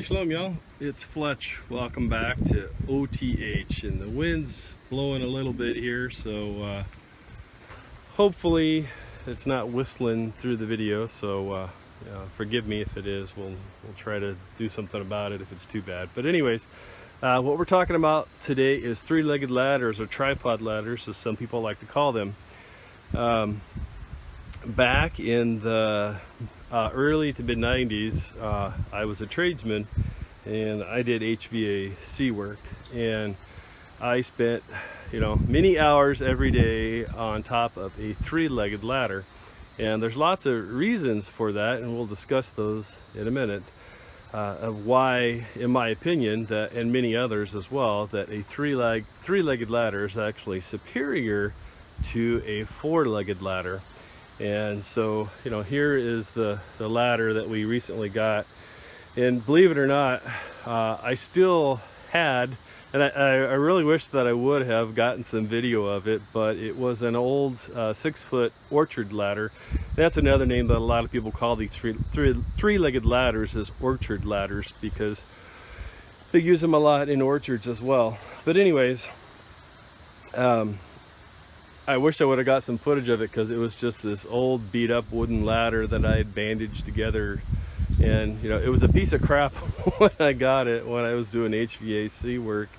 Hey, shalom, y'all. It's Fletch. Welcome back to OTH. And the wind's blowing a little bit here, so hopefully it's not whistling through the video. So forgive me if it is. We'll try to do something about it if it's too bad. But anyways, what we're talking about today is three-legged ladders, or tripod ladders, as some people like to call them. Back in the early to mid 90s, I was a tradesman and I did HVAC work, and I spent many hours every day on top of a three-legged ladder. And there's lots of reasons for that, and we'll discuss those in a minute, of why, in my opinion, that, and many others as well, that a three-legged ladder is actually superior to a four-legged ladder. And so here is the ladder that we recently got, and believe it or not, I still had, and I really wish that I would have gotten some video of it, but it was an old 6-foot orchard ladder. That's another name that a lot of people call these three-legged ladders, is orchard ladders, because they use them a lot in orchards as well. But anyways, I wish I would have got some footage of it, because it was just this old beat up wooden ladder that I had bandaged together, and it was a piece of crap when I got it, when I was doing HVAC work.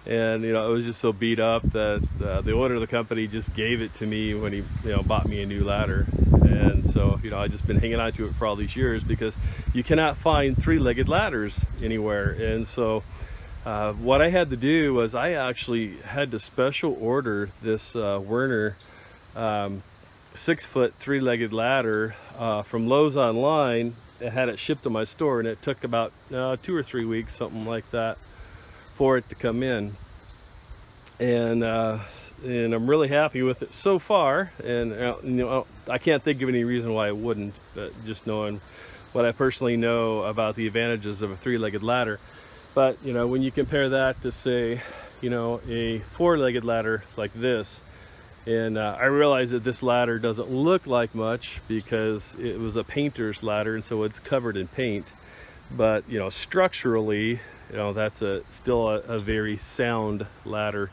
And it was just so beat up that the owner of the company just gave it to me when he bought me a new ladder. And so I've just been hanging on to it for all these years, because you cannot find three-legged ladders anywhere. And so what I had to do was I actually had to special order this Werner 6-foot three-legged ladder from Lowe's online. I had it shipped to my store, and it took about 2 or 3 weeks, something like that, for it to come in. And I'm really happy with it so far. And I can't think of any reason why I wouldn't, but just knowing what I personally know about the advantages of a three-legged ladder. But when you compare that to, say, a four-legged ladder like this, and I realize that this ladder doesn't look like much because it was a painter's ladder, and so it's covered in paint. But structurally, that's still a very sound ladder.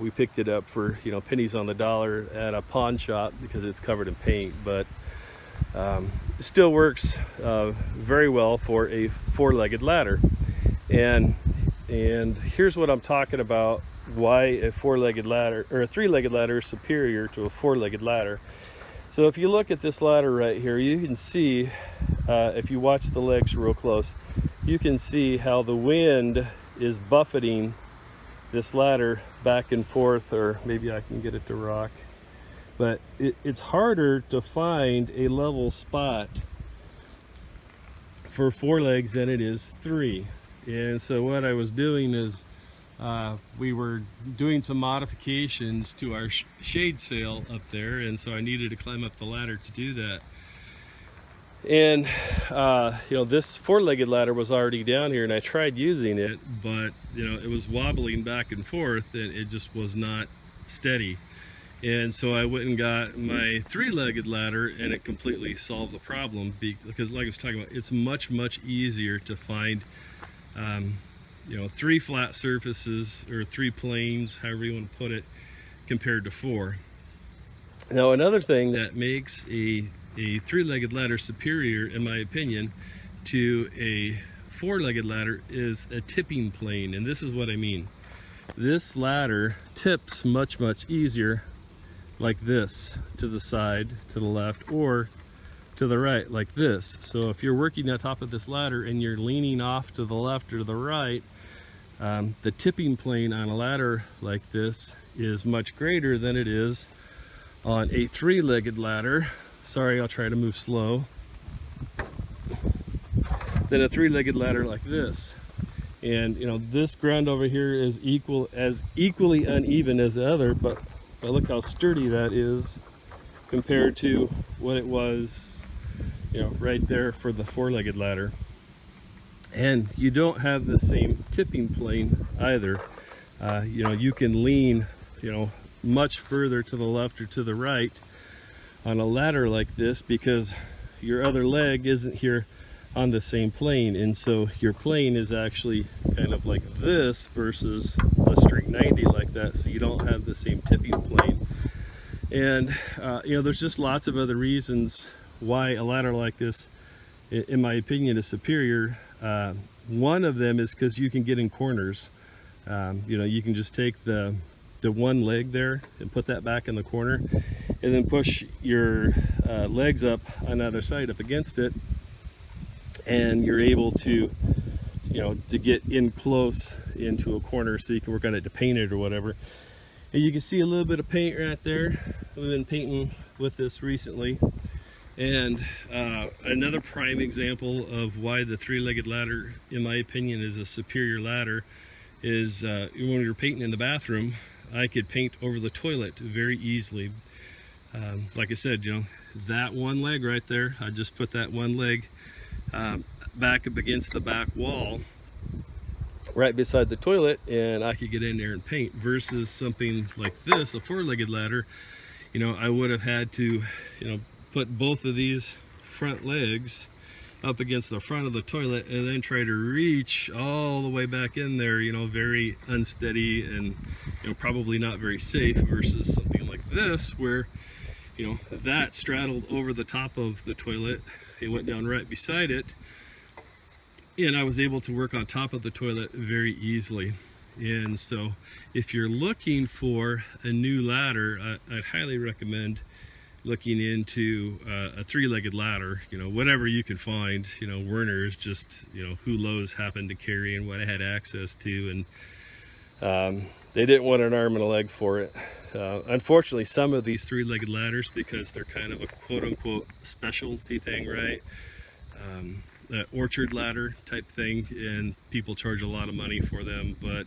We picked it up for pennies on the dollar at a pawn shop because it's covered in paint, but it still works very well for a four-legged ladder. And here's what I'm talking about, why a four-legged ladder, or a three-legged ladder, is superior to a four-legged ladder. So if you look at this ladder right here, you can see, if you watch the legs real close, you can see how the wind is buffeting this ladder back and forth, or maybe I can get it to rock. But it's harder to find a level spot for four legs than it is three. And so what I was doing is we were doing some modifications to our shade sail up there, and so I needed to climb up the ladder to do that. And this four-legged ladder was already down here, and I tried using it, but it was wobbling back and forth, and it just was not steady. And so I went and got my three-legged ladder, and it completely solved the problem, because like I was talking about, it's much easier to find three flat surfaces, or three planes, however you want to put it, compared to four. Now, another thing that makes a three-legged ladder superior, in my opinion, to a four-legged ladder is a tipping plane. And this is what I mean. This ladder tips much easier like this, to the side, to the left, or to the right, like this. So if you're working on top of this ladder and you're leaning off to the left or the right, the tipping plane on a ladder like this is much greater than it is on a three-legged ladder. Sorry, I'll try to move slow. Than a three-legged ladder like this. And this ground over here is equally uneven as the other, but look how sturdy that is compared to what it was right there for the four-legged ladder. And you don't have the same tipping plane either. You can lean much further to the left or to the right on a ladder like this, because your other leg isn't here on the same plane, and so your plane is actually kind of like this versus a string 90 like that, so you don't have the same tipping plane. And you know, there's just lots of other reasons why a ladder like this, in my opinion, is superior. One of them is because you can get in corners. You know, you can just take the one leg there and put that back in the corner, and then push your legs up on the other side up against it, and you're able to, you know, to get in close into a corner so you can work on it to paint it or whatever. And you can see a little bit of paint right there. We've been painting with this recently. And another prime example of why the three-legged ladder, in my opinion, is a superior ladder is when we were painting in the bathroom, I could paint over the toilet very easily. Like I said, you know, that one leg right there, I just put that one leg back up against the back wall right beside the toilet, and I could get in there and paint, versus something like this, a four-legged ladder. You know, I would have had to, you know, put both of these front legs up against the front of the toilet and then try to reach all the way back in there, you know, very unsteady and, you know, probably not very safe, versus something like this where, you know, that straddled over the top of the toilet, it went down right beside it, and I was able to work on top of the toilet very easily. And so if you're looking for a new ladder, I'd highly recommend looking into a three-legged ladder. You know, whatever you can find. You know, Werner's, just, you know, who Lowe's happened to carry and what I had access to, and they didn't want an arm and a leg for it. Unfortunately, some of these three-legged ladders, because they're kind of a quote-unquote specialty thing, right? Orchard ladder type thing, and people charge a lot of money for them, but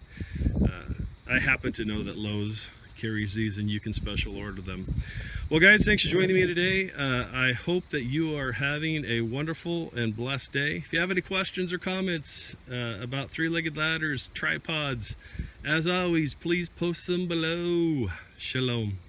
I happen to know that Lowe's carries these and you can special order them. Well guys, thanks for joining me today. I hope that you are having a wonderful and blessed day. If you have any questions or comments about three-legged ladders, tripods, as always, please post them below. Shalom.